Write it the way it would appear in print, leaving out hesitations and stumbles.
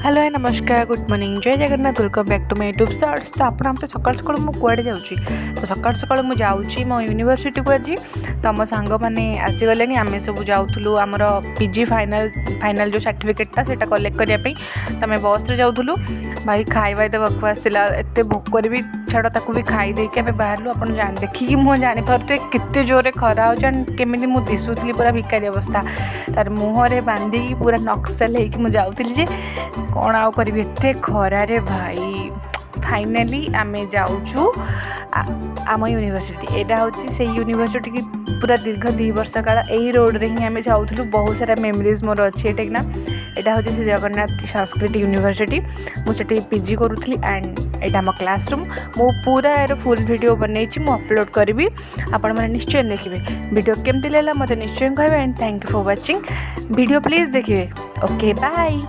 Hello hi नमस्कार good morning जय Jagannath welcome back to my YouTube shorts. तो आप सकाल सकाल मुझे कुआडे जाऊँगी तो सकाल सकाल मुझे जाऊँगी मो यूनिवर्सिटी को आज। तो आम सांग मैंने आसीगले आम सब जाऊँ आमर पीजी फाइनाल जो सर्टिफिकेटा से कलेक्ट करने तो आम बस रे जाऊँ भाई खाଇବା देवाक आसला एत भोकर भी छाड़ ताकू भी खाई देके आम बाहर आप देखिकी मुँह जानीपे केते जोरे खरा हो केमी मुझे दिशुली पूरा भिकारी अवस्था तार मुहरे बांधिकी पूरा नक्सल हो जाऊँगी जे कौन आउ करी एते खरारे भाई। फाइनाली आम जाऊँ आम यूनिवर्सिटी एटा हूँ से यूनिवर्सिटी की पूरा दीर्घ 2 वर्ष काल यही रोड रे ही आम जाऊँ। बहुत सारा मेमोरीज मोर अच्छी एटा हूँ से जगन्नाथ संस्कृत यूनिवर्सिटी मुझे पीजी करूँ एंड एटा आम क्लासरूम मु पूरा यार फुल वीडियो बनई मु अपलोड करी आपण मैंने निश्चय देखिए वीडियो केमती लगा मत निश्चय कहे and thank you for watching video please देखिए ओके बाय।